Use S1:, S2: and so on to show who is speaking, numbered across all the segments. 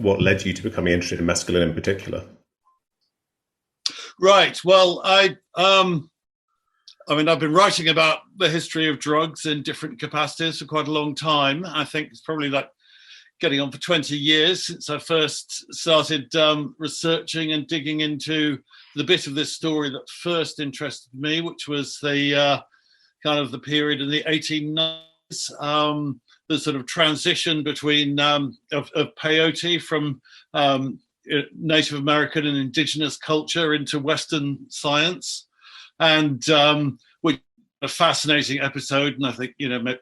S1: what led you to becoming interested in mescaline in particular?
S2: Right. Well, I mean, I've been writing about the history of drugs in different capacities for quite a long time. I think it's probably like getting on for 20 years since I first started researching and digging into the bit of this story that first interested me, which was the kind of the period in the 1890s, the sort of transition between of peyote from Native American and indigenous culture into Western science. And which a fascinating episode, and I think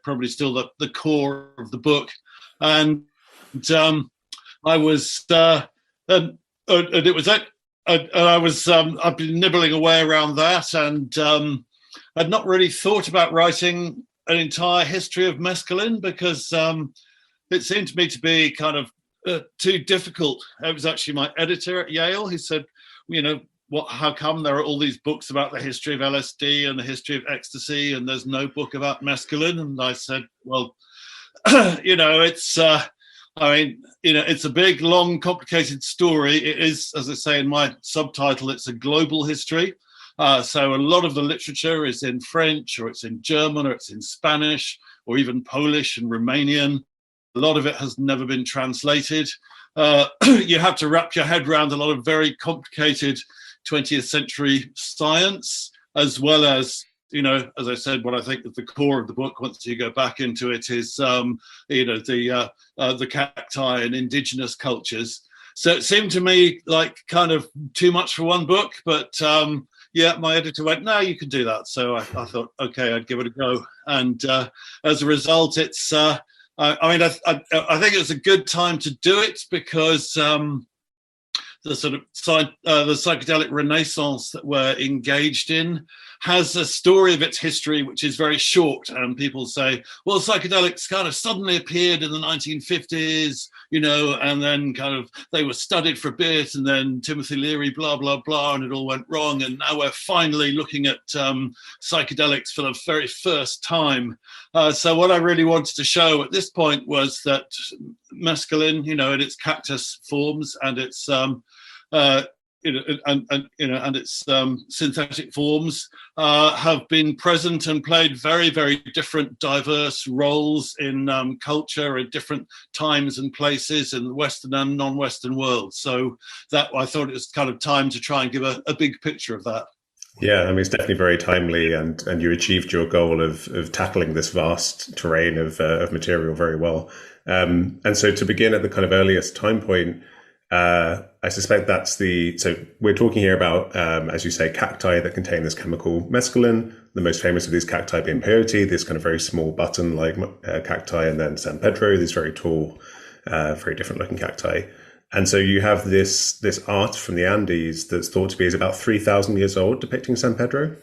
S2: probably still the core of the book. And I was, and it was that, and I was, I've been nibbling away around that, and I'd not really thought about writing an entire history of mescaline because it seemed to me to be kind of too difficult. It was actually my editor at Yale who said, how come there are all these books about the history of LSD and the history of ecstasy, and there's no book about mescaline? And I said, well, it's, it's a big, long, complicated story. It is, as I say in my subtitle, it's a global history. So a lot of the literature is in French, or it's in German, or it's in Spanish, or even Polish and Romanian. A lot of it has never been translated. You have to wrap your head around a lot of very complicated 20th century science, as well as, as I said, what I think at the core of the book, once you go back into it, is, the cacti and indigenous cultures. So it seemed to me like kind of too much for one book, but my editor went, no, you can do that. So I thought, okay, I'd give it a go. And as a result, it's, I think it was a good time to do it because the sort of the psychedelic renaissance that we're engaged in has a story of its history which is very short, and people say, well, psychedelics kind of suddenly appeared in the 1950s, and then kind of they were studied for a bit, and then Timothy Leary, blah, blah, blah, and it all went wrong, and now we're finally looking at psychedelics for the very first time. So what I really wanted to show at this point was that mescaline, in its cactus forms and its and its synthetic forms have been present and played very, very different, diverse roles in culture at different times and places in the Western and non-Western world. So that I thought it was kind of time to try and give a big picture of that.
S1: Yeah, I mean, it's definitely very timely, and you achieved your goal of tackling this vast terrain of material very well. And so to begin at the kind of earliest time point, I suspect that's so we're talking here about, as you say, cacti that contain this chemical mescaline, the most famous of these cacti being peyote, this kind of very small button-like cacti, and then San Pedro, these very tall, very different looking cacti. And so you have this art from the Andes that's thought to be is about 3,000 years old, depicting San Pedro.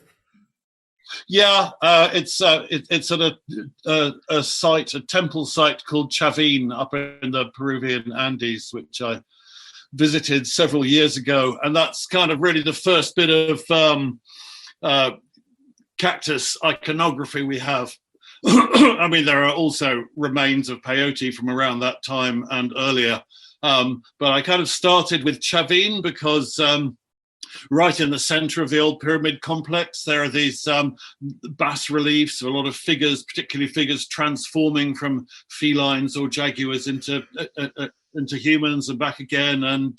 S2: Yeah, it's at a site, a temple site called Chavin up in the Peruvian Andes, which I visited several years ago, and that's kind of really the first bit of cactus iconography we have. I mean, there are also remains of peyote from around that time and earlier. But I kind of started with Chavin because right in the center of the old pyramid complex, there are these bas reliefs of a lot of figures, particularly figures transforming from felines or jaguars into humans and back again. And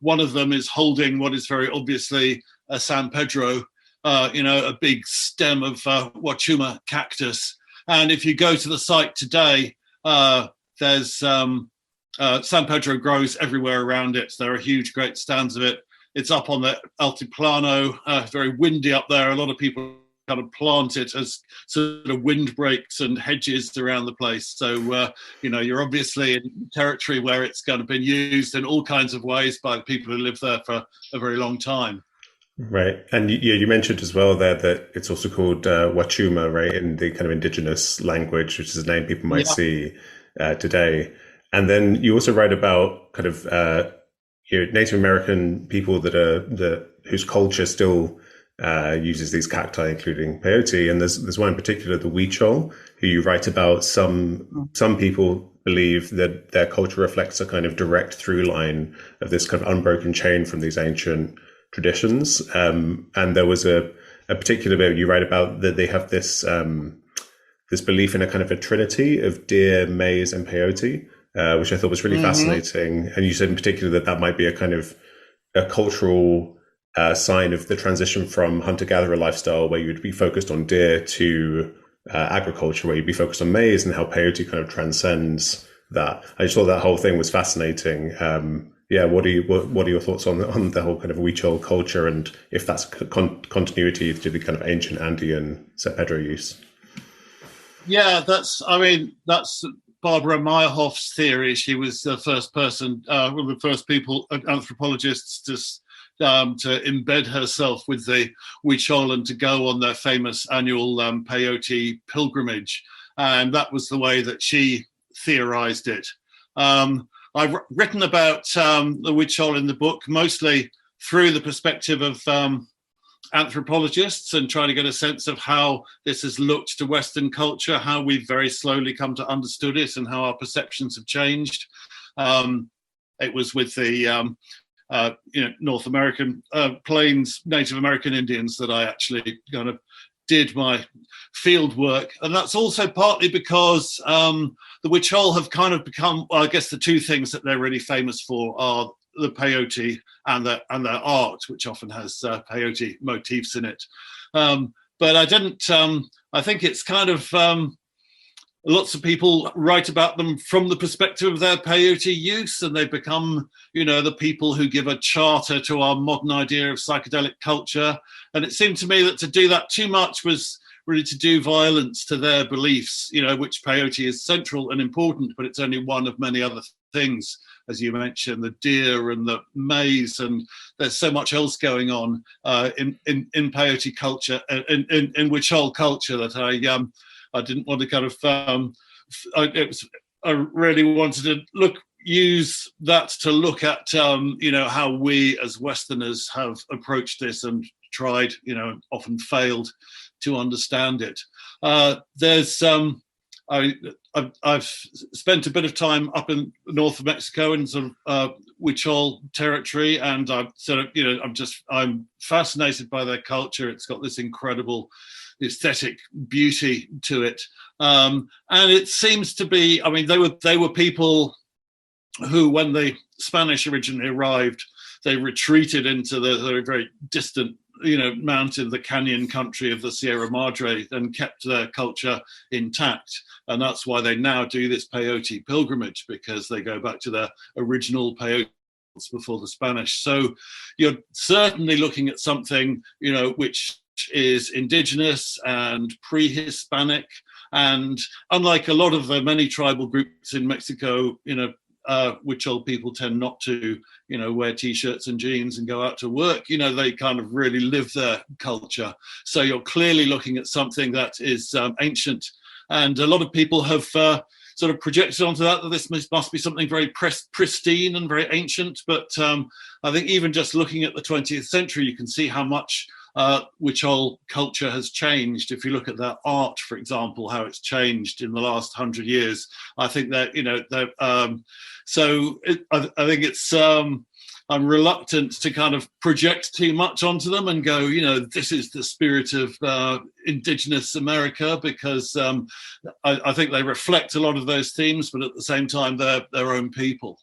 S2: one of them is holding what is very obviously a San Pedro, a big stem of Huachuma cactus. And if you go to the site today, there's San Pedro grows everywhere around it. There are huge, great stands of it. It's up on the Altiplano, very windy up there. A lot of people kind of plant it as sort of windbreaks and hedges around the place. So, you're obviously in territory where it's kind of been used in all kinds of ways by the people who live there for a very long time.
S1: Right. And you mentioned as well there that it's also called Huachuma, right, in the kind of indigenous language, which is a name people might see today. And then you also write about kind of Native American people whose culture still uses these cacti, including peyote. And there's one in particular, the Huichol, who you write about. Some people believe that their culture reflects a kind of direct through line of this kind of unbroken chain from these ancient traditions. And there was a particular bit you write about that they have this this belief in a kind of a trinity of deer, maize, and peyote, which I thought was really fascinating. And you said in particular that that might be a kind of a cultural sign of the transition from hunter-gatherer lifestyle, where you'd be focused on deer, to agriculture, where you'd be focused on maize, and how peyote kind of transcends that. I just thought that whole thing was fascinating. What are your thoughts on the whole kind of Huichol culture, and if that's continuity to the kind of ancient Andean San Pedro use?
S2: Yeah, that's Barbara Meyerhoff's theory. She was the first person, one of the first people, anthropologists, to embed herself with the Huichol and to go on their famous annual peyote pilgrimage. And that was the way that she theorized it. I've written about the Huichol in the book, mostly through the perspective of anthropologists, and trying to get a sense of how this has looked to Western culture, how we've very slowly come to understood it, and how our perceptions have changed. It was with the North American Plains Native American Indians that I actually kind of did my field work. And that's also partly because the Huichol have kind of become, well, I guess the two things that they're really famous for are the peyote and their art, which often has peyote motifs in it. But I think it's kind of, lots of people write about them from the perspective of their peyote use, and they become, the people who give a charter to our modern idea of psychedelic culture. And it seemed to me that to do that too much was really to do violence to their beliefs, which peyote is central and important, but it's only one of many other things, as you mentioned, the deer and the maize, and there's so much else going on in peyote culture, in Huichol culture, that I didn't want to kind of, I really wanted to use that to look at, how we as Westerners have approached this and tried, often failed to understand it. I've spent a bit of time up in north of Mexico in sort of Huichol territory, and I'm fascinated by their culture. It's got this incredible aesthetic beauty to it, and it seems to be. I mean, they were people who, when the Spanish originally arrived, they retreated into the very, very distant, mountain, the canyon country of the Sierra Madre, and kept their culture intact. And that's why they now do this peyote pilgrimage, because they go back to their original peyote before the Spanish. So you're certainly looking at something, which is indigenous and pre-Hispanic. And unlike a lot of the many tribal groups in Mexico, Huichol people tend not to, wear t-shirts and jeans and go out to work. They kind of really live their culture. So you're clearly looking at something that is ancient. And a lot of people have sort of projected onto that this must be something very pristine and very ancient. But I think even just looking at the 20th century, you can see how much Huichol culture has changed. If you look at their art, for example, how it's changed in the last 100 years, I think that, I think it's, I'm reluctant to kind of project too much onto them and go, this is the spirit of indigenous America, because I think they reflect a lot of those themes, but at the same time, they're their own people.